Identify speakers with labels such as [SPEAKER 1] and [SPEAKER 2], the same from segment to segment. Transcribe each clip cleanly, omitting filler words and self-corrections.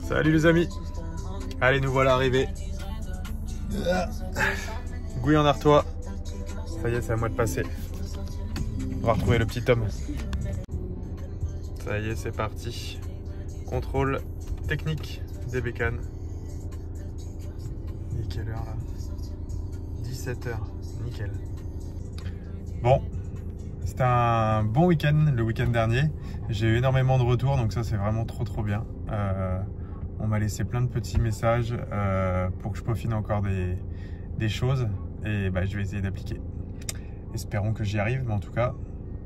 [SPEAKER 1] Salut les amis. Allez, nous voilà arrivés. Gouy-en-Artois. Ça y est, c'est à moi de passer. On va retrouver le petit Tom. Ça y est, c'est parti. Contrôle technique des bécanes. Il est quelle heure là? 17 h. Nickel. Bon, c'était un bon week-end le week-end dernier. J'ai eu énormément de retours, donc ça c'est vraiment trop bien. On m'a laissé plein de petits messages pour que je peaufine encore des choses et bah, je vais essayer d'appliquer. Espérons que j'y arrive, mais en tout cas,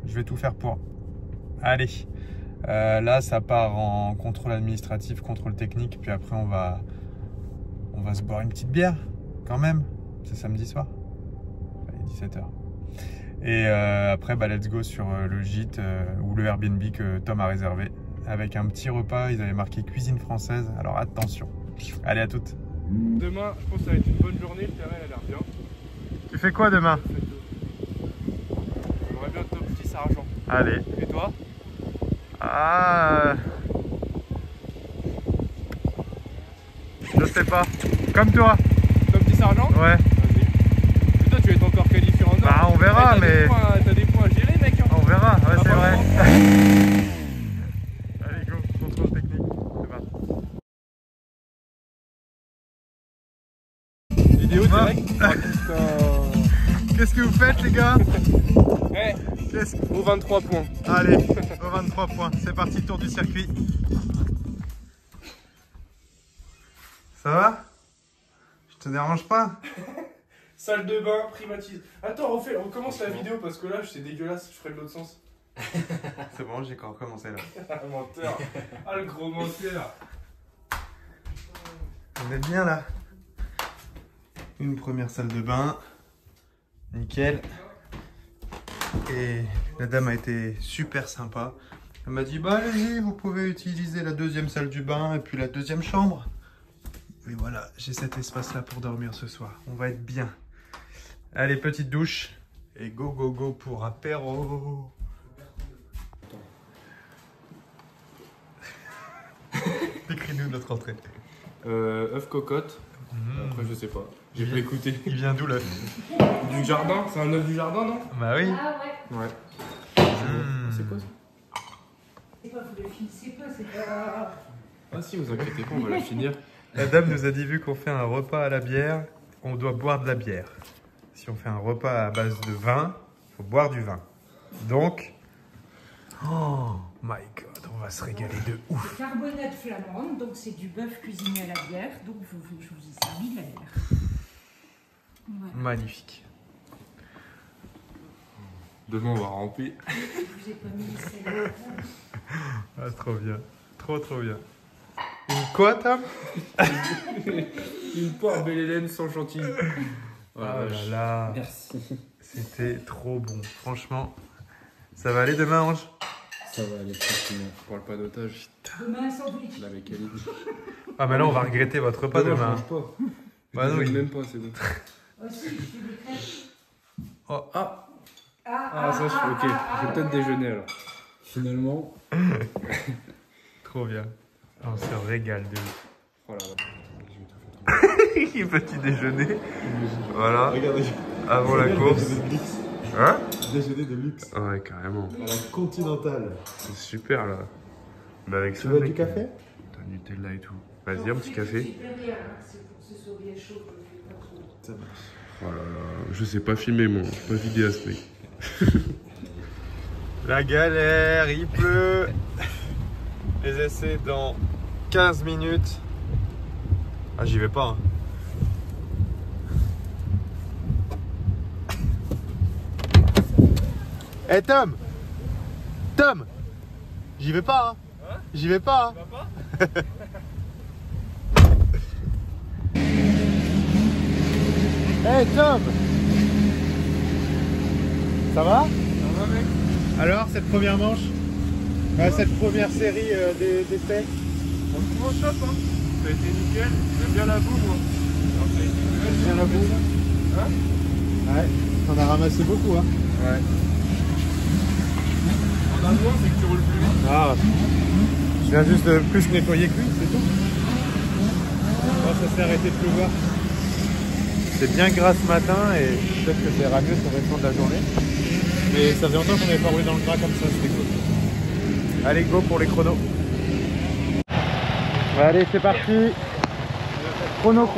[SPEAKER 1] je vais tout faire pour. Allez, là ça part en contrôle administratif, contrôle technique, puis après on va se boire une petite bière quand même. C'est samedi soir, allez, 17 h. Et après, bah, let's go sur le gîte ou le Airbnb que Tom a réservé. Avec un petit repas, ils avaient marqué cuisine française. Alors attention. Allez, à toutes.
[SPEAKER 2] Demain, je pense que ça va être une bonne journée. Le terrain a l'air bien.
[SPEAKER 1] Tu fais quoi demain?
[SPEAKER 2] J'aimerais bien top 10 argent.
[SPEAKER 1] Allez.
[SPEAKER 2] Et toi?
[SPEAKER 1] Ah. Je sais pas. Comme toi.
[SPEAKER 2] Top 10 argent?
[SPEAKER 1] Ouais.
[SPEAKER 2] Vas-y. Toi, tu vas être encore qualifié en or.
[SPEAKER 1] Bah, on verra, mais.
[SPEAKER 2] T'as des points à gérer, mec. Hein.
[SPEAKER 1] On verra, ouais, c'est vrai. Allez, go, contrôle technique. C'est parti.
[SPEAKER 2] Vidéo direct.
[SPEAKER 1] Qu'est-ce que vous faites, les gars?
[SPEAKER 2] Hey, au 23 points.
[SPEAKER 1] Allez, au 23 points. C'est parti, tour du circuit. Ça va? Je te dérange pas?
[SPEAKER 2] Salle de bain privatisée. Attends, on recommence la vidéo parce que là, c'est dégueulasse. Je ferai de l'autre sens.
[SPEAKER 1] C'est bon, j'ai encore commencé là.
[SPEAKER 2] Menteur. Ah, le gros menteur.
[SPEAKER 1] On est bien là. Une première salle de bain. Nickel. Et la dame a été super sympa. Elle m'a dit, bah allez-y, vous pouvez utiliser la deuxième salle du bain et puis la deuxième chambre. Et voilà, j'ai cet espace-là pour dormir ce soir. On va être bien. Allez, petite douche. Et go, go, go pour apéro. Décris-nous notre entrée.
[SPEAKER 2] œuf cocotte. Après, je sais pas. J'ai pas écouté.
[SPEAKER 1] Il vient d'où l'œuf?
[SPEAKER 2] Du jardin. C'est un œuf du jardin, non?
[SPEAKER 1] Bah oui.
[SPEAKER 3] Ah ouais.
[SPEAKER 2] Ouais. C'est quoi ça?
[SPEAKER 3] C'est pas, vous le finissez pas, c'est pas...
[SPEAKER 2] Ah si, vous inquiétez pas, on va la finir.
[SPEAKER 1] La dame nous a dit, vu qu'on fait un repas à la bière, on doit boire de la bière. Si on fait un repas à base de vin, il faut boire du vin. Donc, oh my god, on va se régaler de ouf.
[SPEAKER 3] Carbonate flamande, donc c'est du bœuf cuisiné à la bière, donc je vous ai servi de la bière. Voilà.
[SPEAKER 1] Magnifique.
[SPEAKER 2] Demain, on va ramper.
[SPEAKER 3] Je vous ai pas mis le sel.
[SPEAKER 1] Ah, trop bien. Trop bien. Une quoi, Tom?
[SPEAKER 2] Une poire belle Hélène sans chantilly.
[SPEAKER 1] Oh là là.
[SPEAKER 2] Merci.
[SPEAKER 1] C'était trop bon. Franchement, ça va aller demain, Ange?
[SPEAKER 2] Ça va aller tranquillement. Je parle pas d'otage.
[SPEAKER 3] Demain, un sandwich.
[SPEAKER 2] Là, avec Aline.
[SPEAKER 1] Ah, mais là, on va regretter votre repas demain.
[SPEAKER 2] Je mange pas.
[SPEAKER 1] Bah non,
[SPEAKER 2] je même pas, c'est bon.
[SPEAKER 3] Aussi, je fais des crêpes.
[SPEAKER 1] Oh.
[SPEAKER 2] Ah, ça, ok. Je vais peut-être déjeuner alors. Finalement.
[SPEAKER 1] Trop bien. On se régale de ouf.
[SPEAKER 2] Oh là là.
[SPEAKER 1] Petit déjeuner. Voilà.
[SPEAKER 4] Regardez.
[SPEAKER 1] Avant la course. Hein?
[SPEAKER 4] Déjeuner de luxe.
[SPEAKER 1] Ouais, carrément.
[SPEAKER 4] À la Continentale.
[SPEAKER 1] C'est super là. Bah avec
[SPEAKER 4] Tu
[SPEAKER 1] ça.
[SPEAKER 4] veux du café?
[SPEAKER 1] T'as Nutella et tout. Vas-y, un petit café.
[SPEAKER 3] C'est pour que ce soit bien chaud, je le fais pas trop.
[SPEAKER 4] Ça marche.
[SPEAKER 2] Oh là là. Je sais pas filmer, moi. Je suis pas vidéaste, mec.
[SPEAKER 1] La galère, il pleut. Les essais dans 15 minutes. Ah, j'y vais pas. Hein. Hey Tom! Tom! J'y vais pas, hein? J'y vais pas, hein? Hey Tom! Ça va?
[SPEAKER 2] Ça va, mec?
[SPEAKER 1] Alors, cette première manche? Cette première série d'essais?
[SPEAKER 2] On se trouve au shop, hein? Ça a été nickel. J'aime bien la boue, moi. Alors, ça a été
[SPEAKER 1] Bien la boue?
[SPEAKER 2] Hein?
[SPEAKER 1] Ouais, t'en as ramassé beaucoup, hein?
[SPEAKER 2] Ouais. En allemand, c'est que tu roules plus vite.
[SPEAKER 1] Ah, je viens juste de plus nettoyer que lui, c'est tout. ça s'est arrêté de pleuvoir. C'est bien gras ce matin et peut-être que ça ira mieux sur le restant de la journée. Mais ça faisait longtemps qu'on n'avait pas roulé dans le gras comme ça, c'était cool. Allez, go pour les chronos. Allez, c'est parti. Chrono.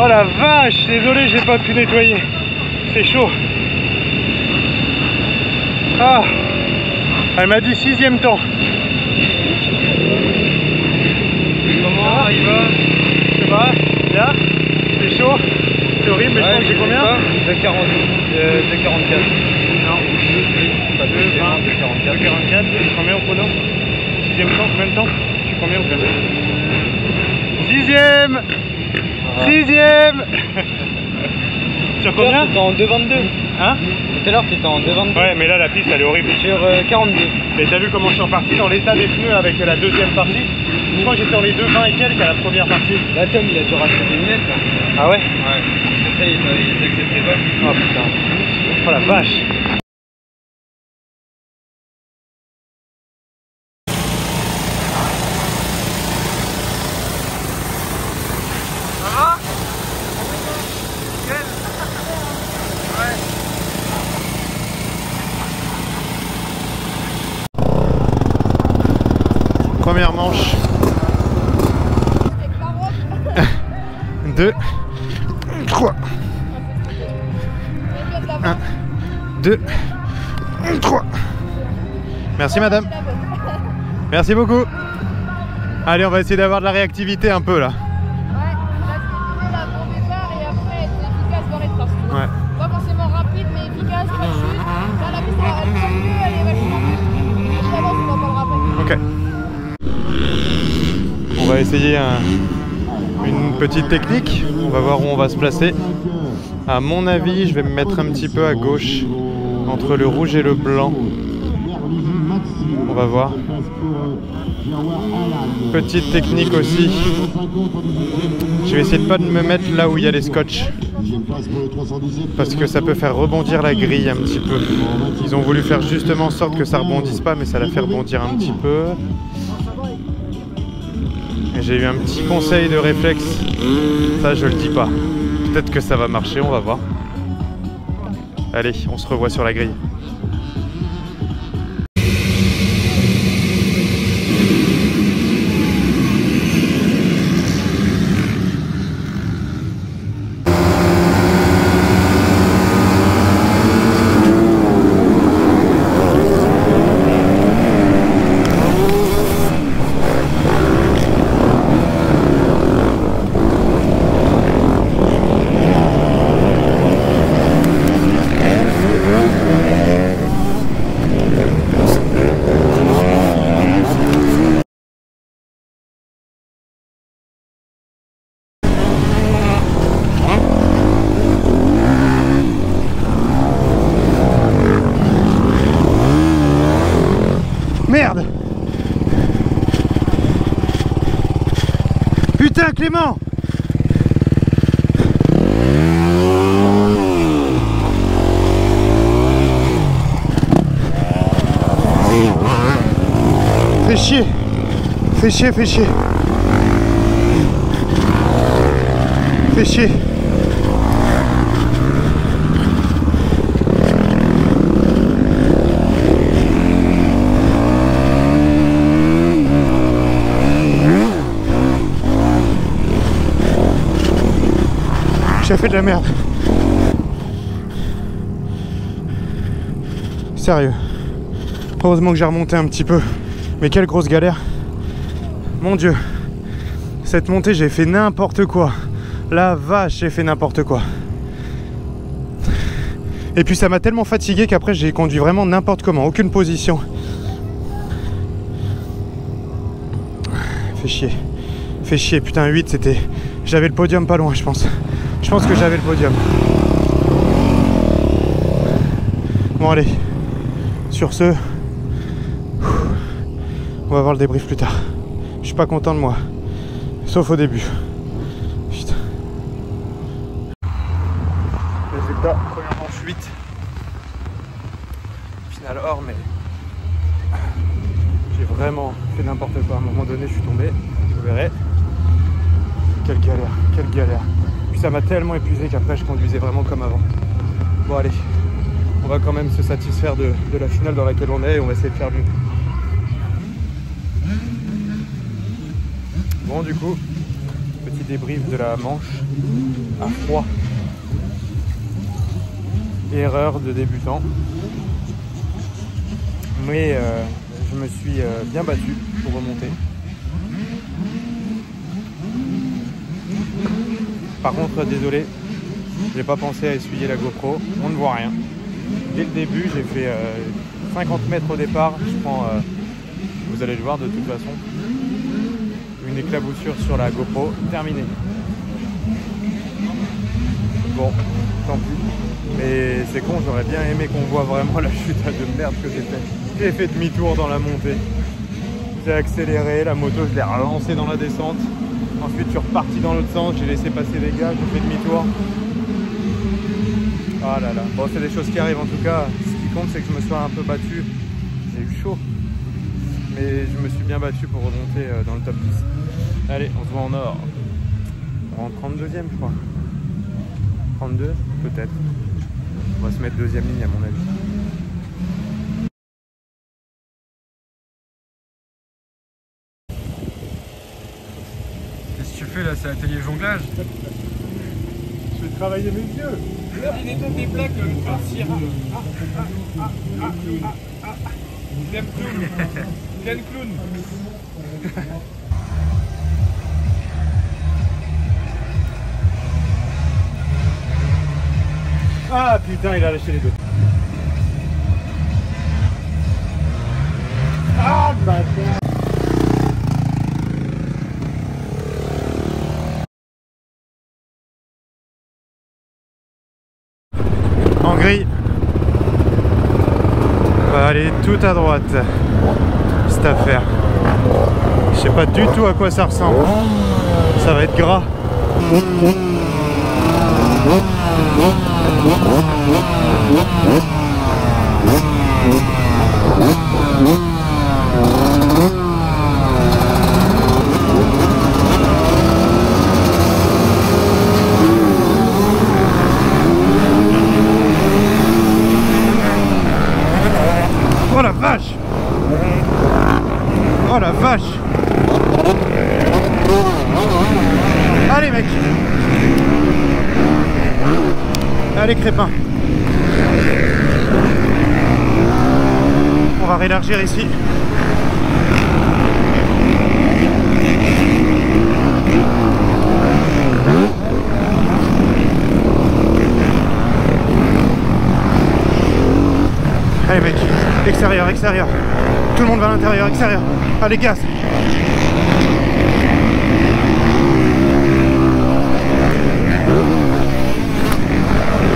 [SPEAKER 1] Oh la vache, désolé, j'ai pas pu nettoyer. C'est chaud. Ah, elle m'a dit 6e temps. Comment il va? Je sais pas, bien. C'est chaud. C'est horrible, mais je pense que j'ai combien?
[SPEAKER 5] 2,44.
[SPEAKER 1] Non.
[SPEAKER 5] Pas 2,20, 2,44.
[SPEAKER 1] 2,44. C'est combien au chrono? 6e temps, combien de temps? Je suis combien au chrono? 6e. 6e. Sur combien?
[SPEAKER 5] T'étais en 2,22.
[SPEAKER 1] Hein?
[SPEAKER 5] Tout à l'heure t'étais en 2,22.
[SPEAKER 1] Ouais, mais là la piste elle est horrible.
[SPEAKER 5] Sur 42.
[SPEAKER 1] Et t'as vu comment je suis reparti dans l'état des pneus avec la deuxième partie? Je crois que j'étais dans les 2,20 et quelques à la première partie.
[SPEAKER 5] Là Tom il a dû racheter des lunettes là.
[SPEAKER 1] Ah ouais?
[SPEAKER 5] Ouais. C'est ça, il t'acceptait pas.
[SPEAKER 1] Oh putain. Oh la vache. Première manche. 2, 3. 1, 2, 3. Merci madame. Merci beaucoup. Allez, on va essayer d'avoir de la réactivité un peu là.
[SPEAKER 6] Ouais, là c'est bon départ et après être efficace dans les traces.
[SPEAKER 1] Ouais.
[SPEAKER 6] Pas forcément rapide mais efficace, pas de chute. Là la piste elle est mieux, elle est vachement mieux. Évidemment on va pas le rappeler.
[SPEAKER 1] Ok. On va essayer une petite technique. On va voir où on va se placer. À mon avis, je vais me mettre un petit peu à gauche entre le rouge et le blanc. On va voir. Petite technique aussi. Je vais essayer de pas me mettre là où il y a les scotch. parce que ça peut faire rebondir la grille un petit peu. Ils ont voulu faire justement en sorte que ça rebondisse pas, mais ça la fait rebondir un petit peu. J'ai eu un petit conseil de réflexe, ça je le dis pas. Peut-être que ça va marcher, on va voir. Allez, on se revoit sur la grille. Merde! Putain, Clément! Fais chier! Fais chier, fais chier! Fais chier! J'ai fait de la merde. Sérieux. Heureusement que j'ai remonté un petit peu. Mais quelle grosse galère. Mon Dieu. Cette montée, j'ai fait n'importe quoi. La vache, j'ai fait n'importe quoi. Et puis ça m'a tellement fatigué qu'après j'ai conduit vraiment n'importe comment. Aucune position. Fait chier. Fait chier. Putain, 8 c'était... J'avais le podium pas loin, je pense. Je pense que j'avais le podium. Bon allez, sur ce, on va voir le débrief plus tard. Je suis pas content de moi, sauf au début. Putain. Résultat, première manche 8. Final or, mais j'ai vraiment fait n'importe quoi. À un moment donné, je suis tombé, vous verrez. Quelle galère, quelle galère. Ça m'a tellement épuisé qu'après je conduisais vraiment comme avant. Bon allez, on va quand même se satisfaire de la finale dans laquelle on est et on va essayer de faire mieux. Bon du coup, petit débrief de la manche à froid. Erreur de débutant. Mais je me suis bien battu pour remonter. Par contre, désolé, j'ai pas pensé à essuyer la GoPro, on ne voit rien. Dès le début, j'ai fait 50 mètres au départ, je prends, vous allez le voir de toute façon, une éclaboussure sur la GoPro, terminé. Bon, tant pis, mais c'est con, j'aurais bien aimé qu'on voit vraiment la chute de merde que j'ai fait. J'ai fait demi-tour dans la montée, j'ai accéléré, la moto je l'ai relancée dans la descente. Ensuite, je suis reparti dans l'autre sens, j'ai laissé passer les gars, j'ai fait demi-tour. Ah là là, bon, c'est des choses qui arrivent en tout cas. Ce qui compte, c'est que je me sois un peu battu. J'ai eu chaud, mais je me suis bien battu pour remonter dans le top 10. Allez, on se voit en or. En 32e, je crois. 32, peut-être. On va se mettre deuxième ligne, à mon avis.
[SPEAKER 2] Qu'est-ce que tu fais là? C'est atelier jonglage? Je vais travailler mes yeux. Il nettoie tes plaques, Clem clown. Clem clown.
[SPEAKER 1] Ah putain, il a lâché les deux. Ah bâtard. En grille. On va aller tout à droite. Cette affaire. Je sais pas du tout à quoi ça ressemble. Ça va être gras. Oh la vache! Oh la vache! Allez mec! Allez Crépin! On va réélargir ici. Allez mec, extérieur, extérieur. Tout le monde va à l'intérieur, extérieur. Allez gaz.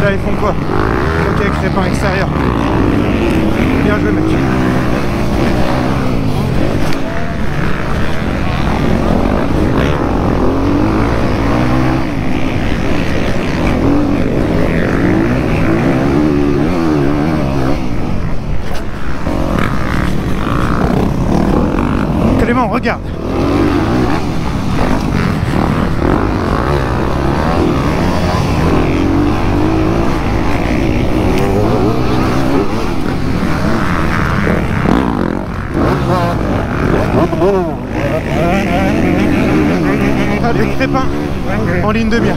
[SPEAKER 1] Là ils font quoi? Ok, Crépin extérieur. Bien joué mec. Clément, regarde. Allez, Crépin, en ligne de mire.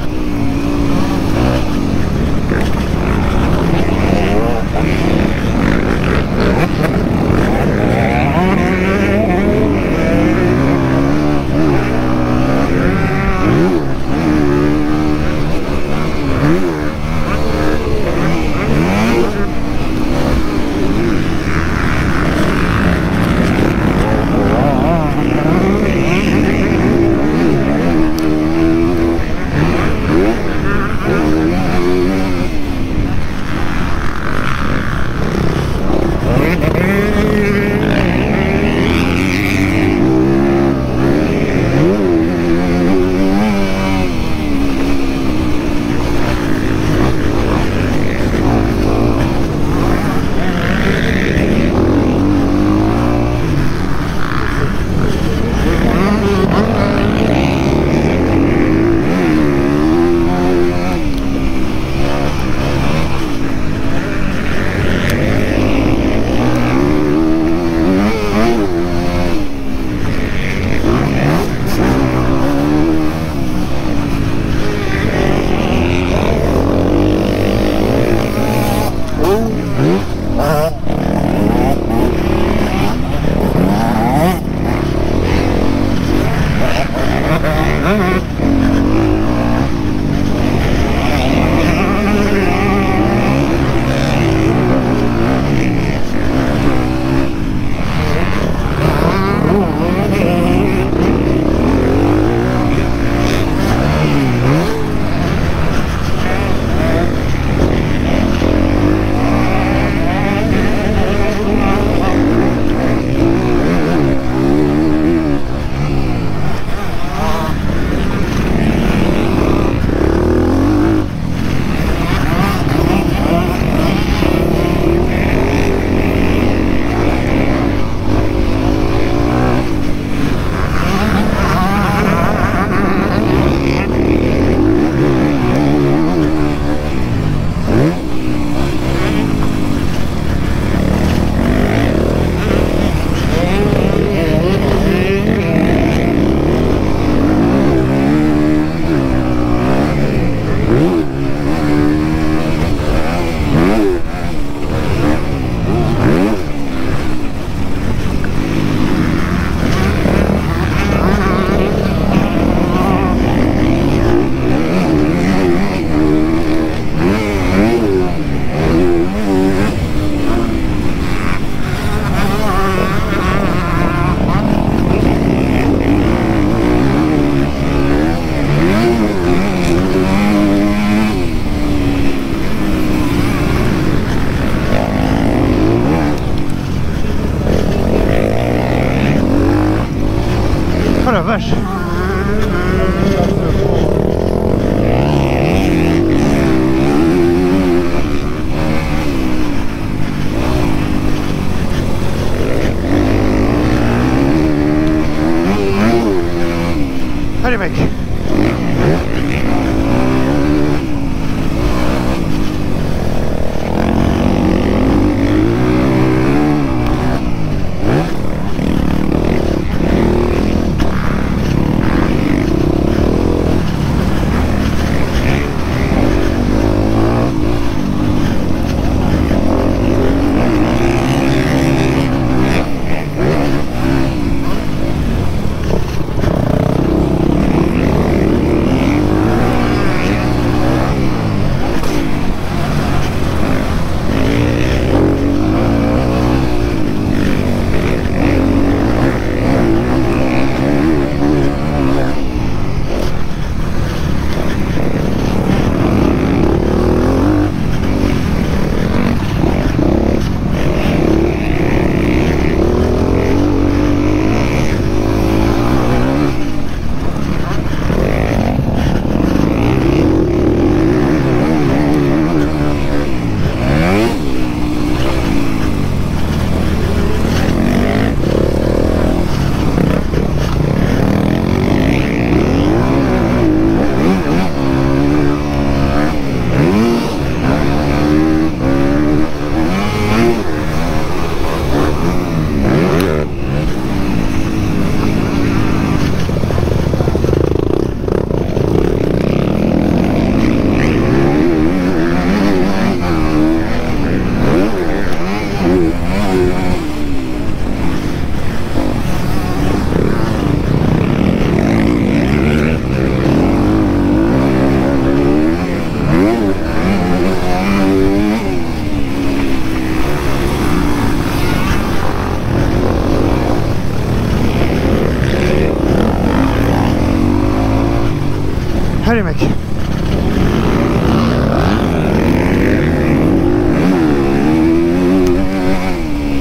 [SPEAKER 1] Allez mec.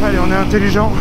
[SPEAKER 1] Allez, on est intelligent.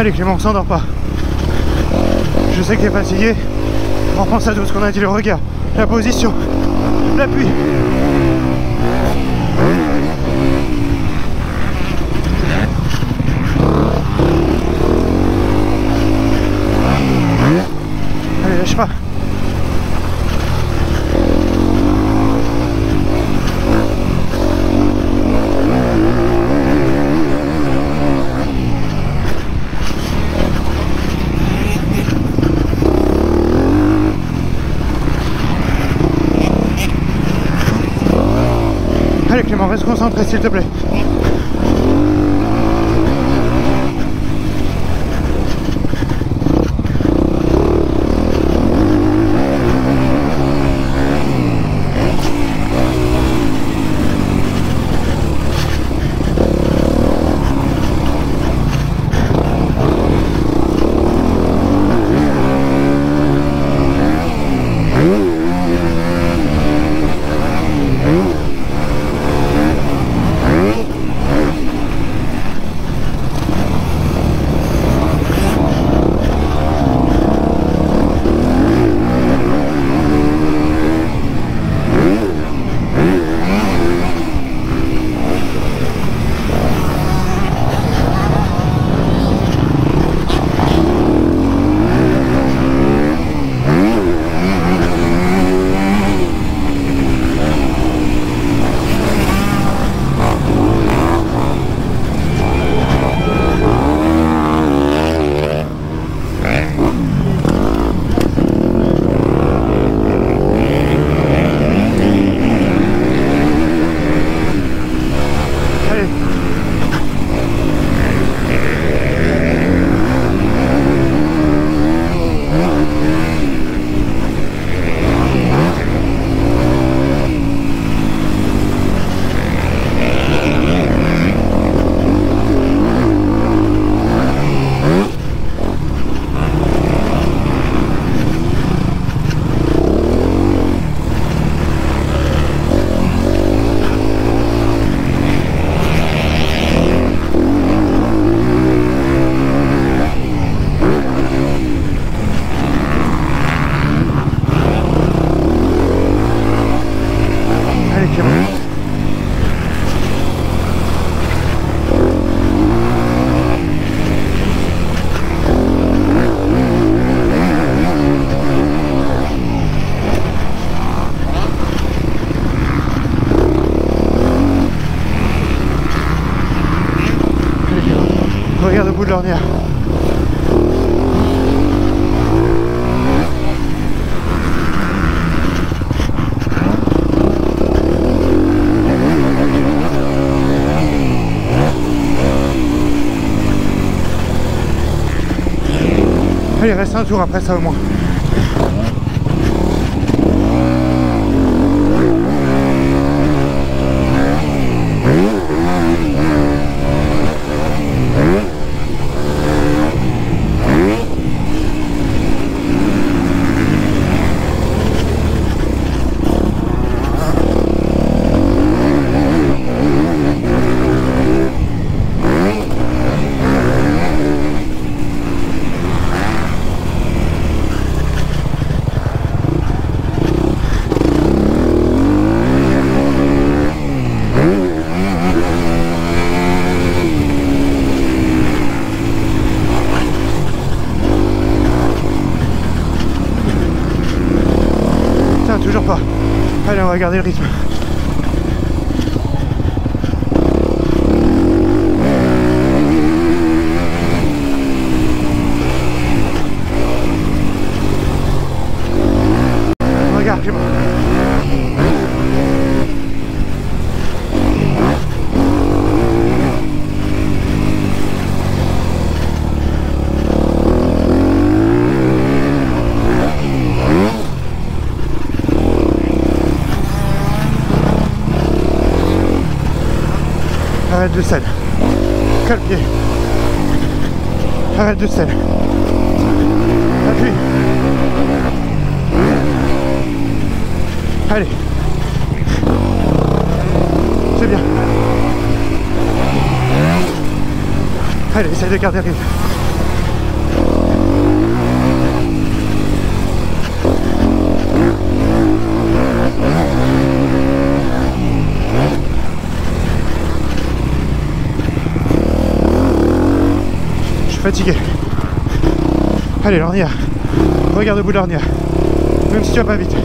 [SPEAKER 1] Allez Clément, on s'endort pas. Je sais que t'es fatigué. On pense à tout ce qu'on a dit, le regard, la position, l'appui. Allez, lâche pas. Allez Clément, reste concentré s'il te plaît. Regarde au bout de l'ornière. Il reste un tour après ça au moins. Toujours pas. Allez, on va garder le rythme. Regarde, Clément. Arrête de selle. Calme-pied. Arrête de selle. Appuie. Allez. C'est bien. Allez, essaye de garder le rythme. Fatigué. Allez, l'ornière. Regarde au bout de l'ornière. Même si tu vas pas vite.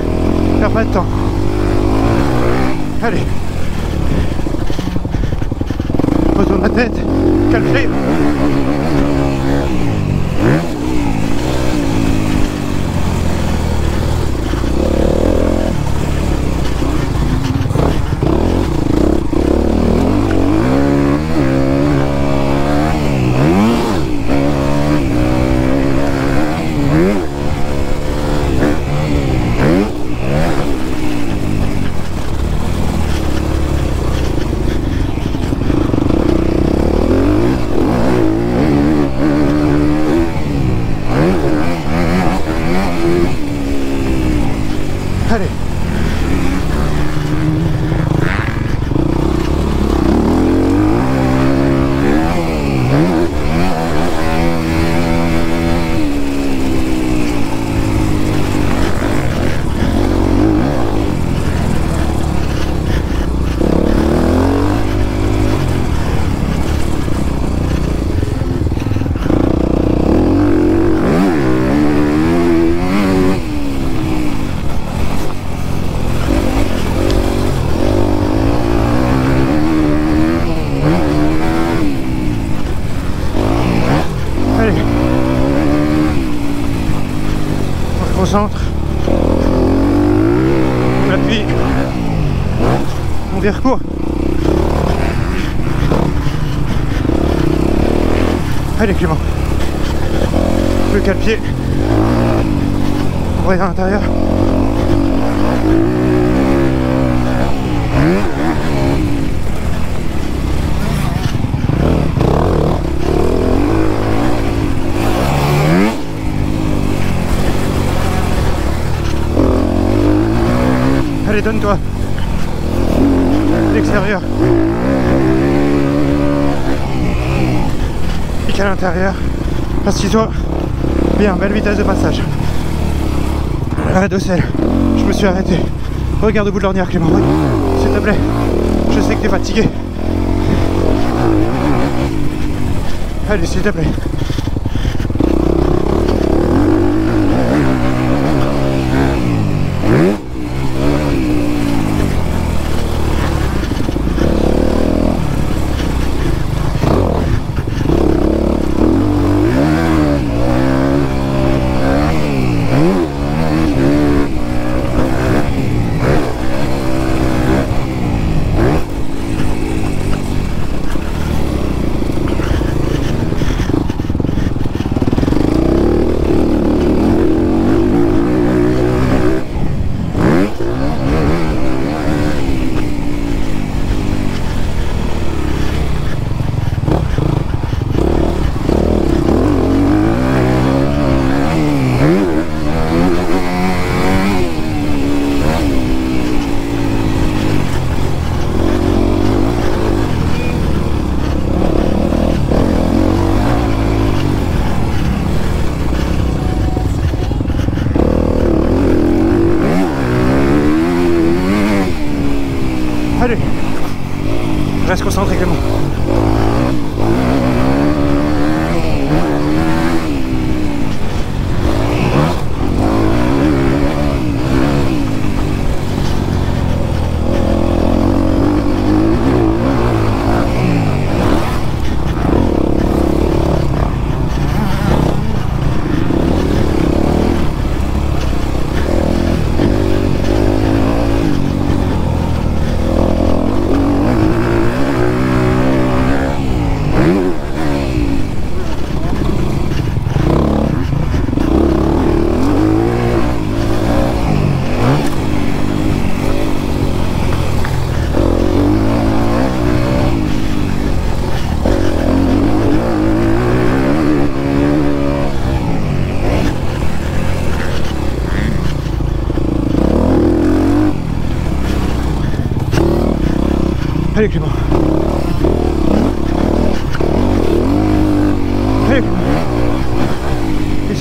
[SPEAKER 1] Perds pas de temps. Allez. Retourne la tête. Calme-toi. Allez. Concentre. On appuie. On vire court. Allez Clément. Le calpier. On va à l'intérieur. Allez, donne-toi. L'extérieur. Pique à l'intérieur. Assis-toi. Bien, belle vitesse de passage. Arrête de selle. Je me suis arrêté. Regarde au bout de l'ornière, Clément. S'il te plaît. Je sais que t'es fatigué. Allez, s'il te plaît.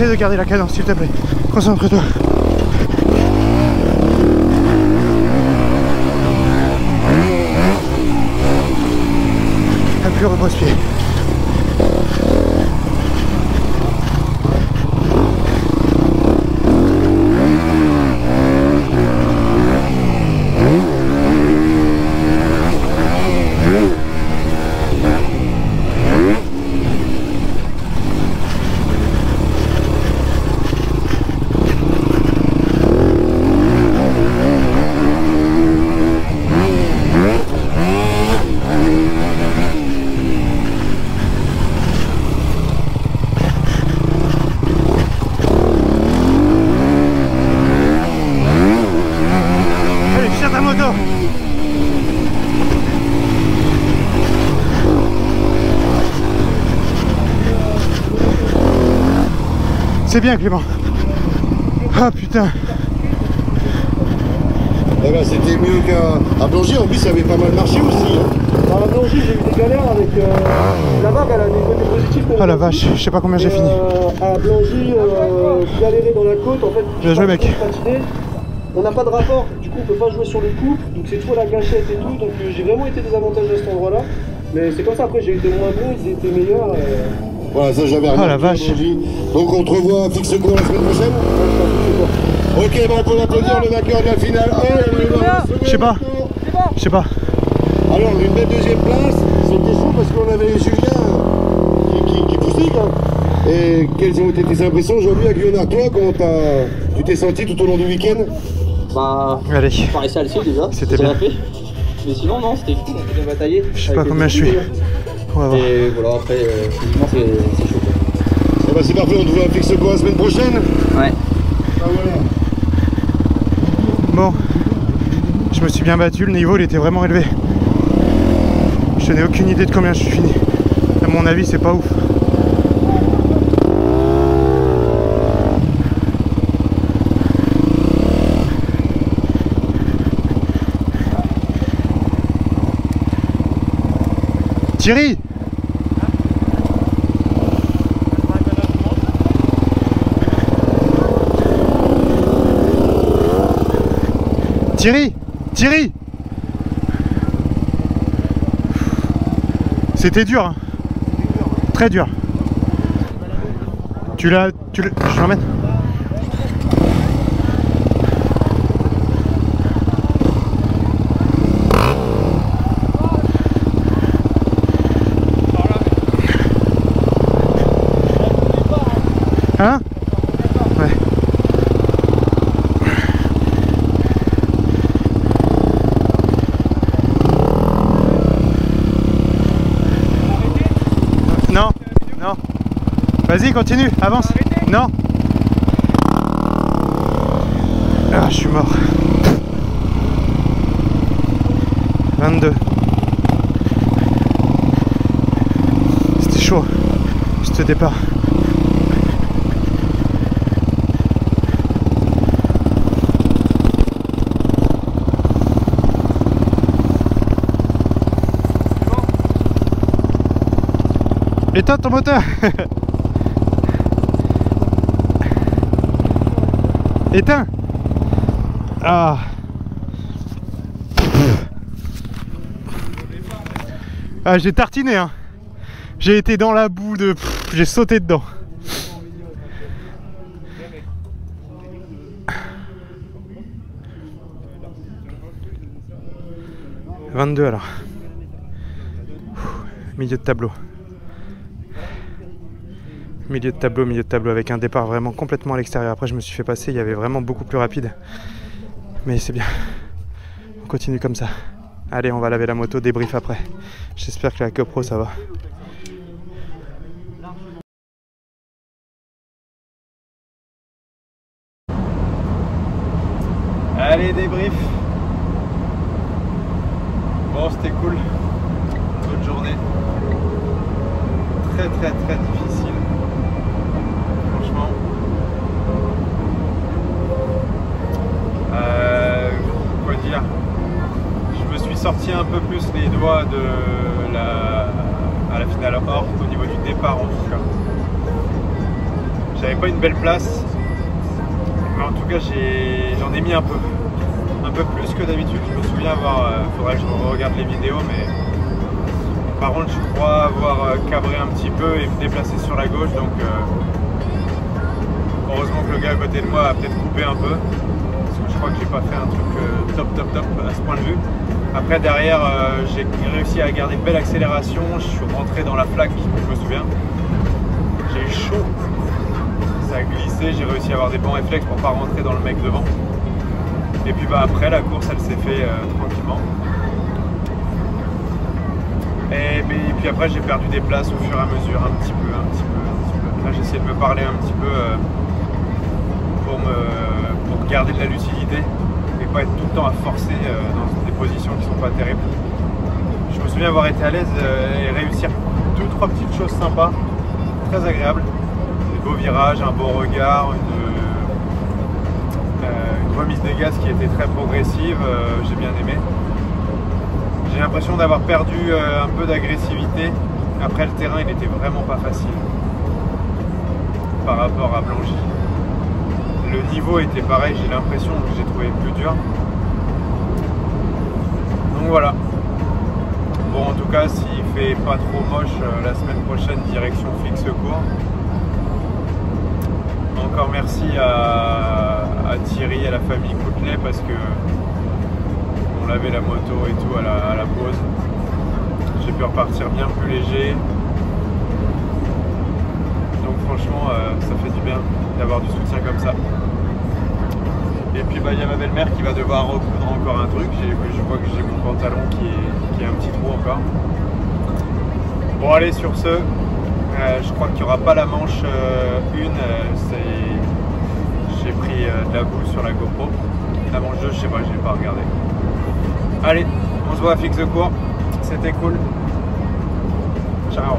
[SPEAKER 1] essaie de garder la cadence, s'il te plaît. Concentre-toi. Appuie, repose-pied. C'est bien Clément. Ah putain.
[SPEAKER 7] Eh ben, c'était mieux qu'à Blangy, en plus ça avait pas mal marché aussi.
[SPEAKER 8] Dans la Blangy, j'ai eu des galères avec la vague, elle a des côtés positifs.
[SPEAKER 1] Oh la vache, je sais pas combien j'ai fini.
[SPEAKER 8] À Blangy, galérer dans la côte, en fait.
[SPEAKER 1] Bien joué mec.
[SPEAKER 8] On n'a pas de rapport, du coup on peut pas jouer sur le couple, donc c'est trop la gâchette et tout, donc j'ai vraiment été désavantagé à cet endroit-là. Mais c'est comme ça, après j'ai été moins bon, ils étaient meilleurs.
[SPEAKER 7] Voilà, ça j'avais rien.
[SPEAKER 1] Oh la vache.
[SPEAKER 7] Donc on te revoit fixe court la semaine prochaine. Ok, bon, on peut applaudir le vainqueur de la finale.
[SPEAKER 1] Je sais pas. Je sais pas.
[SPEAKER 7] Alors, une belle deuxième place. C'était chaud parce qu'on avait Julien qui poussait. Hein. Et quelles ont été tes impressions aujourd'hui avec Léonard? Toi, comment tu t'es senti tout au long du week-end?
[SPEAKER 5] Bah,
[SPEAKER 1] allez.
[SPEAKER 5] ça paraissait assez déjà.
[SPEAKER 1] C'était bien.
[SPEAKER 5] Mais sinon, non, c'était cool, on a bien bataillé.
[SPEAKER 1] Je sais pas combien je suis. On va voir.
[SPEAKER 5] Et voilà, après, physiquement, c'est chaud.
[SPEAKER 7] Eh ben, c'est parfait, on te voit fixe court la semaine prochaine.
[SPEAKER 5] Ouais.
[SPEAKER 7] Ah, voilà.
[SPEAKER 1] Bon, je me suis bien battu, le niveau il était vraiment élevé. Je n'ai aucune idée de combien je suis fini. À mon avis, c'est pas ouf. Thierry! Thierry! C'était dur, hein. Très dur. Je l'emmène. Hein? Ouais. Non, non. Vas-y, continue, avance. Non. Ah, je suis mort. 22. C'était chaud. Juste au départ. Éteins ton moteur. Éteins. Ah. Ah, j'ai tartiné, hein. J'ai été dans la boue de... J'ai sauté dedans. « 22 alors. Milieu de tableau. Milieu de tableau avec un départ vraiment complètement à l'extérieur. Après je me suis fait passer, il y avait vraiment beaucoup plus rapide. Mais c'est bien. On continue comme ça. Allez, on va laver la moto, débrief après. J'espère que la GoPro ça va. Allez, débrief. Bon, c'était cool. Bonne journée. Très difficile. Franchement. Quoi dire? Je me suis sorti un peu plus les doigts à la finale hors au niveau du départ en tout cas. J'avais pas une belle place, mais en tout cas j'en ai mis un peu plus que d'habitude. Je me souviens avoir, faudrait que je regarde les vidéos, mais par contre je crois avoir cabré un petit peu et me déplacé sur la gauche, donc heureusement que le gars à côté de moi a peut-être coupé un peu, parce que je crois que j'ai pas fait un truc top à ce point de vue. Après derrière j'ai réussi à garder une belle accélération, je suis rentré dans la flaque, je me souviens. J'ai eu chaud, ça a glissé, j'ai réussi à avoir des bons réflexes pour pas rentrer dans le mec devant. Et puis bah après la course elle s'est fait tranquillement. Et puis après j'ai perdu des places au fur et à mesure, un petit peu. Là j'essaie de me parler un petit peu pour garder de la lucidité et pas être tout le temps à forcer dans des positions qui sont pas terribles. Je me souviens avoir été à l'aise et réussir 2-3 petites choses sympas, très agréables. Des beaux virages, un beau regard, une remise de gaz qui était très progressive, j'ai bien aimé. J'ai l'impression d'avoir perdu un peu d'agressivité. Après le terrain il était vraiment pas facile par rapport à Blangy. Le niveau était pareil, j'ai l'impression que j'ai trouvé plus dur. Donc voilà. Bon en tout cas s'il fait pas trop moche la semaine prochaine direction Fixecourt. Encore merci à Thierry et à la famille Coutelet parce que on lavait la moto et tout à la pause. J'ai pu repartir bien plus léger. Donc franchement ça fait du bien d'avoir du soutien comme ça. Et puis bah il y a ma belle-mère qui va devoir recoudre encore un truc. Je vois que j'ai mon pantalon qui a un petit trou encore. Bon allez sur ce. Je crois qu'il n'y aura pas la manche 1, j'ai pris de la boue sur la GoPro. La manche 2, je sais pas, je n'ai pas regardé. Allez, on se voit à Fixecourt, c'était cool. Ciao.